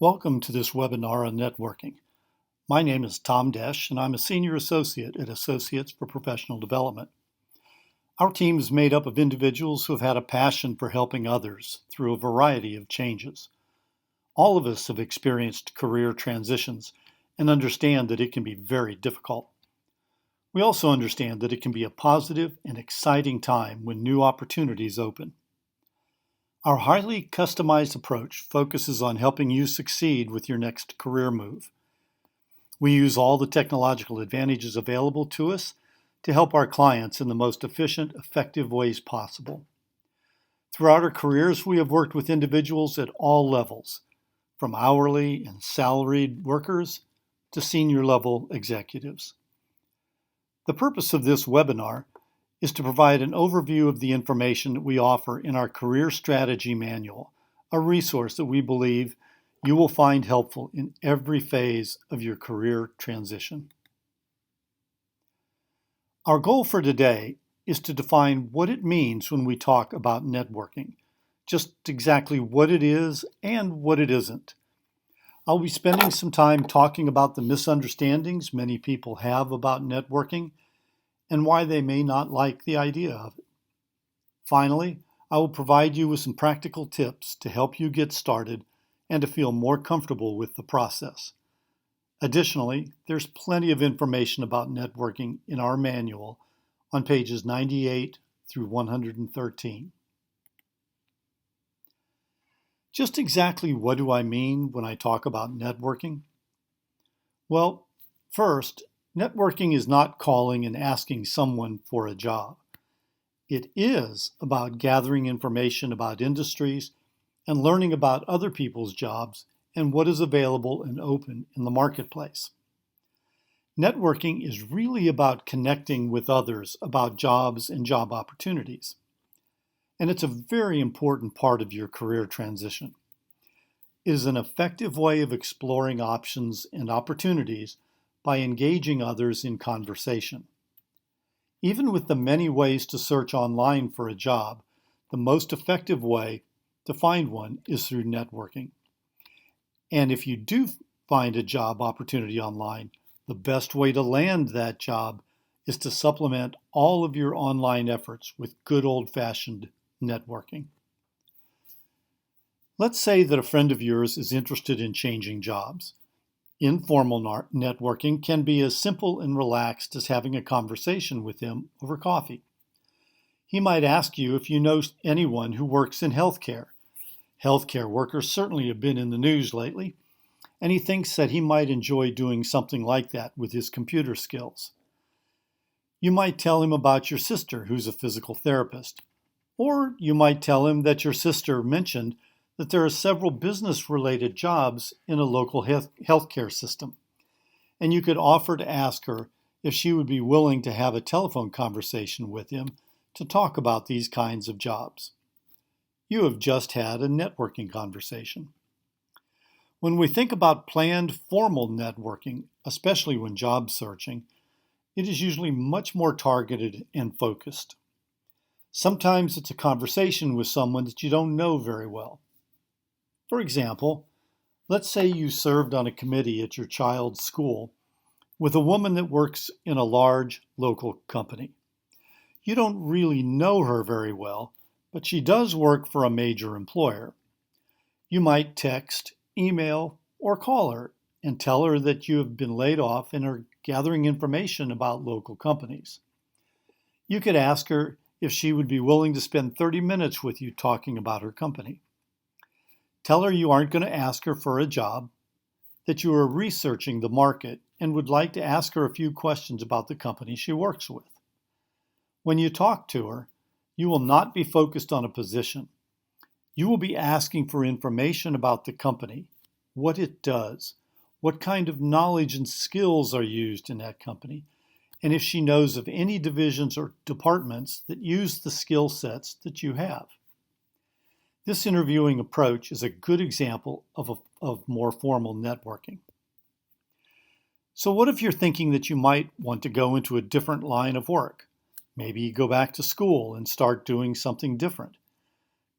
Welcome to this webinar on networking. My name is Tom Desch, and I'm a Senior Associate at Associates for Professional Development. Our team is made up of individuals who have had a passion for helping others through a variety of changes. All of us have experienced career transitions and understand that it can be very difficult. We also understand that it can be a positive and exciting time when new opportunities open. Our highly customized approach focuses on helping you succeed with your next career move. We use all the technological advantages available to us to help our clients in the most efficient, effective ways possible. Throughout our careers, we have worked with individuals at all levels, from hourly and salaried workers to senior level executives. The purpose of this webinar is to provide an overview of the information that we offer in our Career Strategy Manual, a resource that we believe you will find helpful in every phase of your career transition. Our goal for today is to define what it means when we talk about networking, just exactly what it is and what it isn't. I'll be spending some time talking about the misunderstandings many people have about networking and why they may not like the idea of it. Finally, I will provide you with some practical tips to help you get started and to feel more comfortable with the process. Additionally, there's plenty of information about networking in our manual on pages 98 through 113. Just exactly what do I mean when I talk about networking? Well, first, networking is not calling and asking someone for a job. It is about gathering information about industries and learning about other people's jobs and what is available and open in the marketplace. Networking is really about connecting with others about jobs and job opportunities. And it's a very important part of your career transition. It is an effective way of exploring options and opportunities by engaging others in conversation. Even with the many ways to search online for a job, the most effective way to find one is through networking. And if you do find a job opportunity online, the best way to land that job is to supplement all of your online efforts with good old-fashioned networking. Let's say that a friend of yours is interested in changing jobs. Informal networking can be as simple and relaxed as having a conversation with him over coffee. He might ask you if you know anyone who works in healthcare. Healthcare workers certainly have been in the news lately, and he thinks that he might enjoy doing something like that with his computer skills. You might tell him about your sister who's a physical therapist, or you might tell him that your sister mentioned that there are several business-related jobs in a local healthcare system, and you could offer to ask her if she would be willing to have a telephone conversation with him to talk about these kinds of jobs. You have just had a networking conversation. When we think about planned formal networking, especially when job searching, it is usually much more targeted and focused. Sometimes it's a conversation with someone that you don't know very well. For example, let's say you served on a committee at your child's school with a woman that works in a large local company. You don't really know her very well, but she does work for a major employer. You might text, email, or call her and tell her that you have been laid off and are gathering information about local companies. You could ask her if she would be willing to spend 30 minutes with you talking about her company. Tell her you aren't going to ask her for a job, that you are researching the market and would like to ask her a few questions about the company she works with. When you talk to her, you will not be focused on a position. You will be asking for information about the company, what it does, what kind of knowledge and skills are used in that company, and if she knows of any divisions or departments that use the skill sets that you have. This interviewing approach is a good example of more formal networking. So what if you're thinking that you might want to go into a different line of work? Maybe go back to school and start doing something different.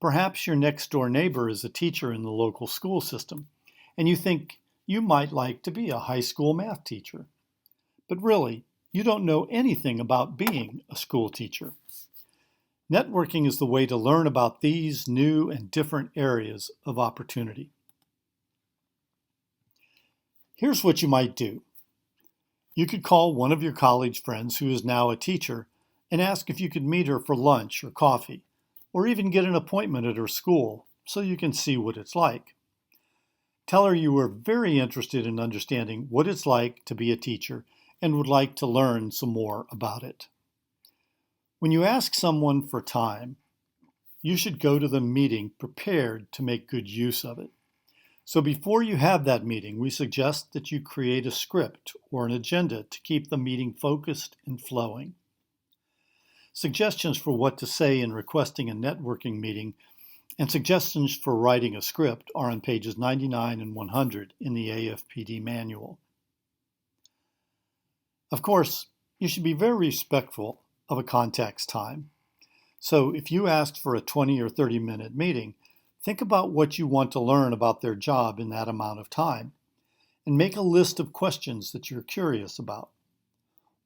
Perhaps your next door neighbor is a teacher in the local school system, and you think you might like to be a high school math teacher. But really, you don't know anything about being a school teacher. Networking is the way to learn about these new and different areas of opportunity. Here's what you might do. You could call one of your college friends who is now a teacher and ask if you could meet her for lunch or coffee, or even get an appointment at her school so you can see what it's like. Tell her you were very interested in understanding what it's like to be a teacher and would like to learn some more about it. When you ask someone for time, you should go to the meeting prepared to make good use of it. So before you have that meeting, we suggest that you create a script or an agenda to keep the meeting focused and flowing. Suggestions for what to say in requesting a networking meeting and suggestions for writing a script are on pages 99 and 100 in the AFPD manual. Of course, you should be very respectful of a contact's time. So if you ask for a 20 or 30-minute meeting, think about what you want to learn about their job in that amount of time, and make a list of questions that you're curious about.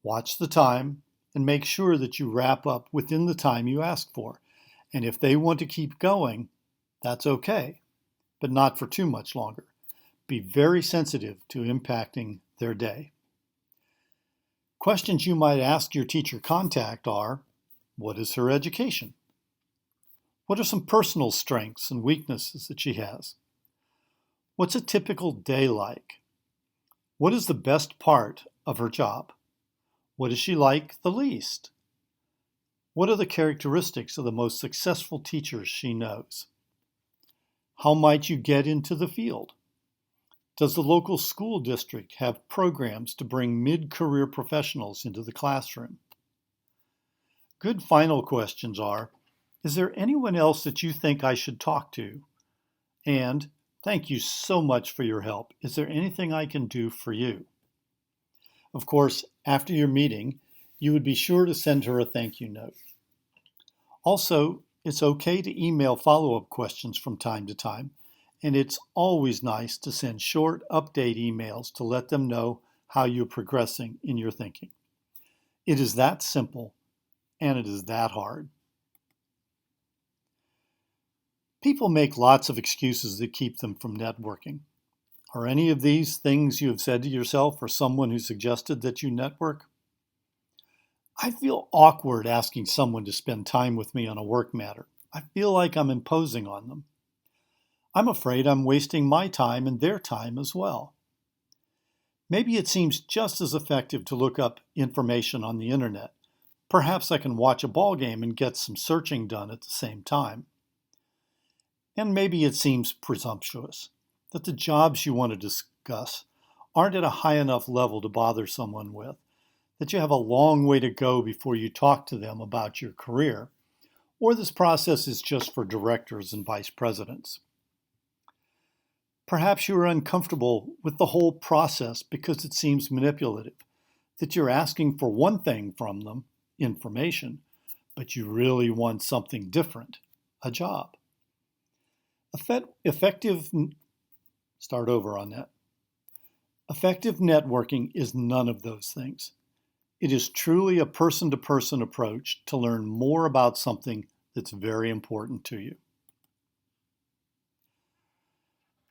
Watch the time and make sure that you wrap up within the time you ask for. And if they want to keep going, that's okay, but not for too much longer. Be very sensitive to impacting their day. Questions you might ask your teacher contact are, what is her education? What are some personal strengths and weaknesses that she has? What's a typical day like? What is the best part of her job? What does she like the least? What are the characteristics of the most successful teachers she knows? How might you get into the field? Does the local school district have programs to bring mid-career professionals into the classroom? Good final questions are, is there anyone else that you think I should talk to? And, thank you so much for your help. Is there anything I can do for you? Of course, after your meeting, you would be sure to send her a thank you note. Also, it's okay to email follow-up questions from time to time, and it's always nice to send short update emails to let them know how you're progressing in your thinking. It is that simple, and it is that hard. People make lots of excuses that keep them from networking. Are any of these things you have said to yourself or someone who suggested that you network? I feel awkward asking someone to spend time with me on a work matter. I feel like I'm imposing on them. I'm afraid I'm wasting my time and their time as well. Maybe it seems just as effective to look up information on the internet. Perhaps I can watch a ball game and get some searching done at the same time. And maybe it seems presumptuous that the jobs you want to discuss aren't at a high enough level to bother someone with, that you have a long way to go before you talk to them about your career, or this process is just for directors and vice presidents. Perhaps you are uncomfortable with the whole process because it seems manipulative, that you're asking for one thing from them, information, but you really want something different, a job. Effective networking is none of those things. It is truly a person-to-person approach to learn more about something that's very important to you.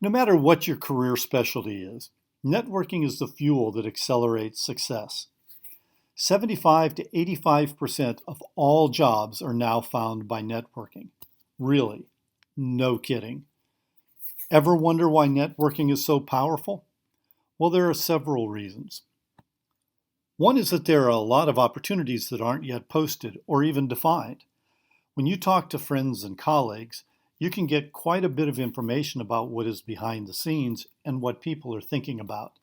No matter what your career specialty is, networking is the fuel that accelerates success. 75 to 85% of all jobs are now found by networking. Really, no kidding. Ever wonder why networking is so powerful? Well, there are several reasons. One is that there are a lot of opportunities that aren't yet posted or even defined. When you talk to friends and colleagues, you can get quite a bit of information about what is behind the scenes and what people are thinking about.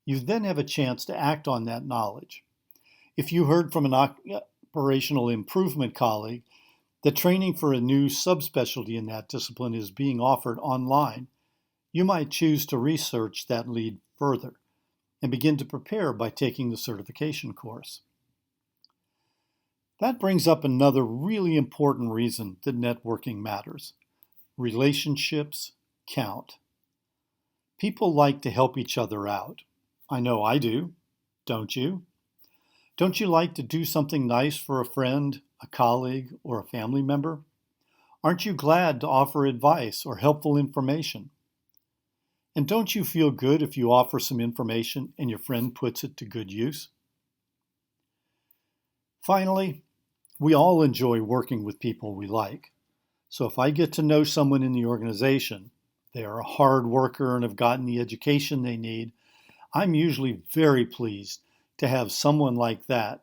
You then have a chance to act on that knowledge. If you heard from an operational improvement colleague that training for a new subspecialty in that discipline is being offered online, you might choose to research that lead further and begin to prepare by taking the certification course. That brings up another really important reason that networking matters. Relationships count. People like to help each other out. I know I do. Don't you? Don't you like to do something nice for a friend, a colleague, or a family member? Aren't you glad to offer advice or helpful information? And don't you feel good if you offer some information and your friend puts it to good use? Finally, we all enjoy working with people we like. So if I get to know someone in the organization, they are a hard worker and have gotten the education they need, I'm usually very pleased to have someone like that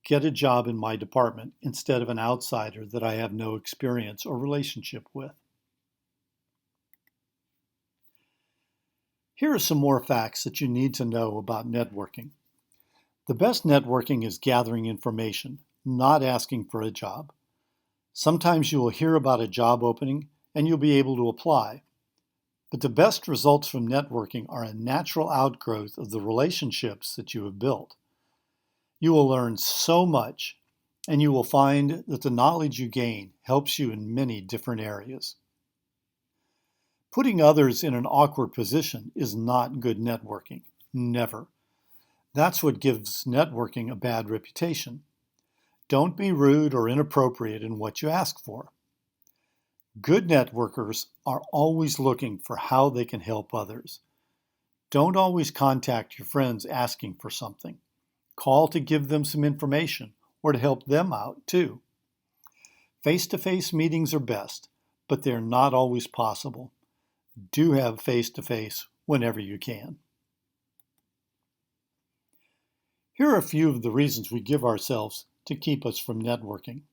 get a job in my department instead of an outsider that I have no experience or relationship with. Here are some more facts that you need to know about networking. The best networking is gathering information, not asking for a job. Sometimes you will hear about a job opening and you'll be able to apply. But the best results from networking are a natural outgrowth of the relationships that you have built. You will learn so much, and you will find that the knowledge you gain helps you in many different areas. Putting others in an awkward position is not good networking. Never. That's what gives networking a bad reputation. Don't be rude or inappropriate in what you ask for. Good networkers are always looking for how they can help others. Don't always contact your friends asking for something. Call to give them some information or to help them out too. Face-to-face meetings are best, but they're not always possible. Do have face-to-face whenever you can. Here are a few of the reasons we give ourselves to keep us from networking.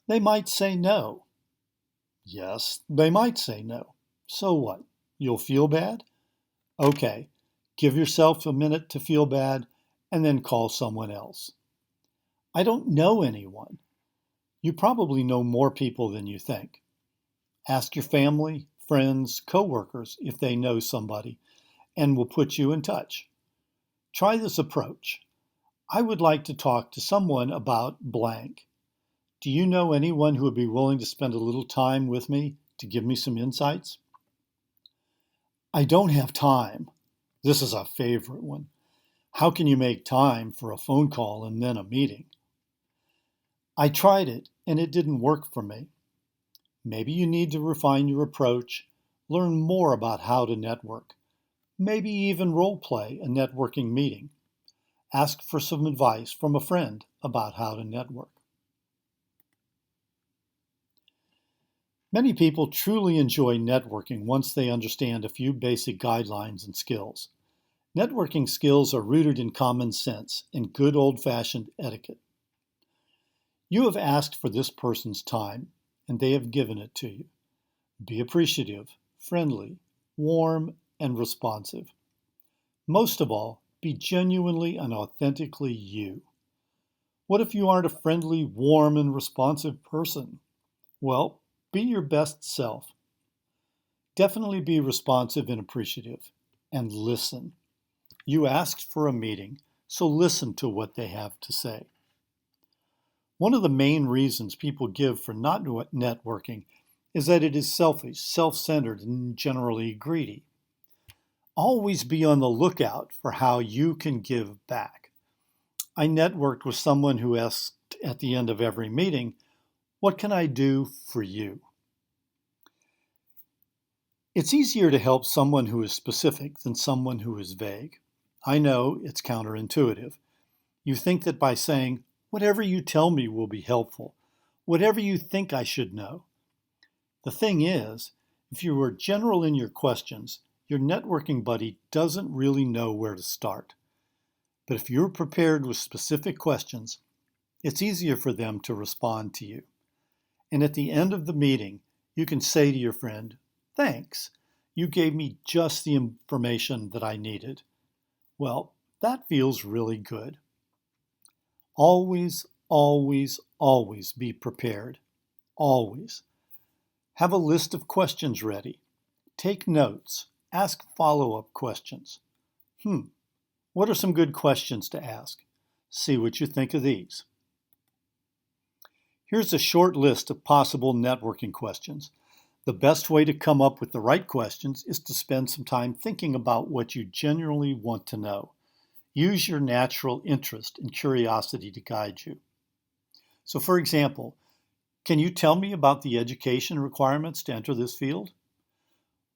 They might say no. Yes, they might say no. So what? You'll feel bad? Okay, give yourself a minute to feel bad and then call someone else. I don't know anyone. You probably know more people than you think. Ask your family, friends, coworkers if they know somebody and will put you in touch. Try this approach. I would like to talk to someone about blank. Do you know anyone who would be willing to spend a little time with me to give me some insights? I don't have time. This is a favorite one. How can you make time for a phone call and then a meeting? I tried it and it didn't work for me. Maybe you need to refine your approach, learn more about how to network, maybe even role play a networking meeting. Ask for some advice from a friend about how to network. Many people truly enjoy networking once they understand a few basic guidelines and skills. Networking skills are rooted in common sense and good old-fashioned etiquette. You have asked for this person's time, and they have given it to you. Be appreciative, friendly, warm, and responsive. Most of all, be genuinely and authentically you. What if you aren't a friendly, warm, and responsive person? Well, be your best self. Definitely be responsive and appreciative, and listen. You asked for a meeting, so listen to what they have to say. One of the main reasons people give for not networking is that it is selfish, self-centered, and generally greedy. Always be on the lookout for how you can give back. I networked with someone who asked at the end of every meeting, "What can I do for you?" It's easier to help someone who is specific than someone who is vague. I know it's counterintuitive. You think that by saying, "Whatever you tell me will be helpful. Whatever you think I should know." The thing is, if you are general in your questions, your networking buddy doesn't really know where to start. But if you're prepared with specific questions, it's easier for them to respond to you. And at the end of the meeting, you can say to your friend, "Thanks, you gave me just the information that I needed." Well, that feels really good. Always, always, always be prepared. Always. Have a list of questions ready. Take notes. Ask follow-up questions. What are some good questions to ask? See what you think of these. Here's a short list of possible networking questions. The best way to come up with the right questions is to spend some time thinking about what you genuinely want to know. Use your natural interest and curiosity to guide you. So, for example, can you tell me about the education requirements to enter this field?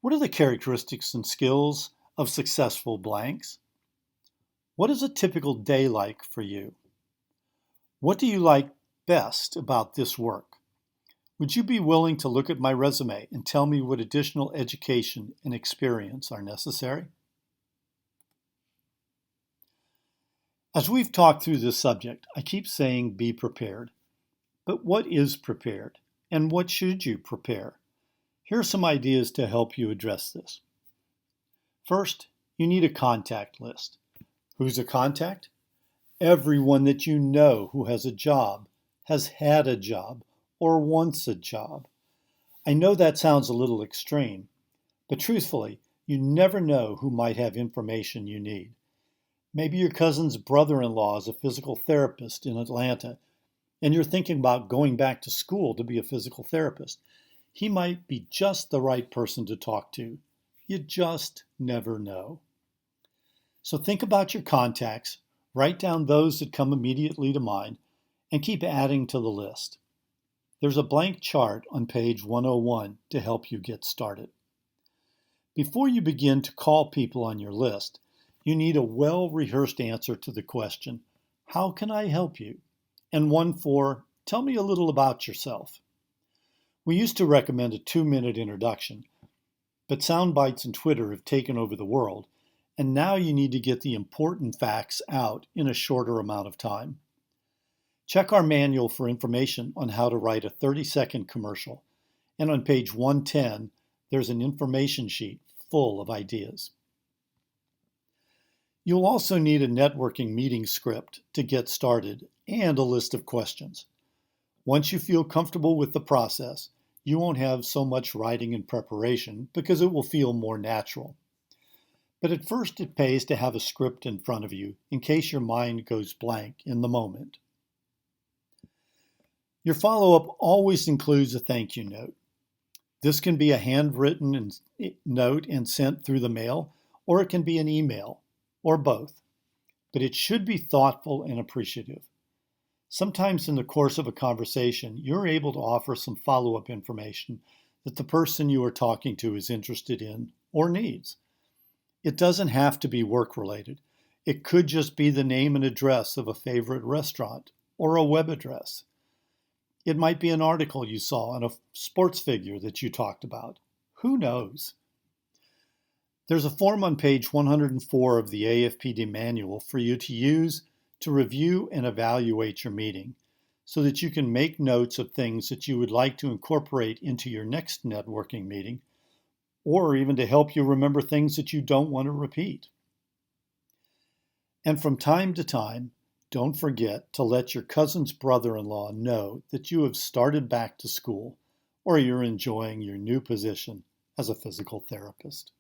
What are the characteristics and skills of successful blanks? What is a typical day like for you? What do you like best about this work? Would you be willing to look at my resume and tell me what additional education and experience are necessary? As we've talked through this subject, I keep saying be prepared. But what is prepared? And what should you prepare? Here are some ideas to help you address this. First, you need a contact list. Who's a contact? Everyone that you know who has a job, has had a job, or wants a job. I know that sounds a little extreme, but truthfully, you never know who might have information you need. Maybe your cousin's brother-in-law is a physical therapist in Atlanta, and you're thinking about going back to school to be a physical therapist. He might be just the right person to talk to. You just never know. So think about your contacts, write down those that come immediately to mind, and keep adding to the list. There's a blank chart on page 101 to help you get started. Before you begin to call people on your list, you need a well-rehearsed answer to the question, how can I help you? And one for, tell me a little about yourself. We used to recommend a 2-minute introduction, but sound bites and Twitter have taken over the world, and now you need to get the important facts out in a shorter amount of time. Check our manual for information on how to write a 30-second commercial, and on page 110, there's an information sheet full of ideas. You'll also need a networking meeting script to get started and a list of questions. Once you feel comfortable with the process, you won't have so much writing and preparation because it will feel more natural. But at first it pays to have a script in front of you in case your mind goes blank in the moment. Your follow-up always includes a thank you note. This can be a handwritten note and sent through the mail, or it can be an email, or both. But it should be thoughtful and appreciative. Sometimes in the course of a conversation, you're able to offer some follow-up information that the person you are talking to is interested in or needs. It doesn't have to be work-related. It could just be the name and address of a favorite restaurant or a web address. It might be an article you saw on a sports figure that you talked about. Who knows? There's a form on page 104 of the AFPD manual for you to use to review and evaluate your meeting so that you can make notes of things that you would like to incorporate into your next networking meeting, or even to help you remember things that you don't want to repeat. And from time to time, don't forget to let your cousin's brother-in-law know that you have started back to school or you're enjoying your new position as a physical therapist.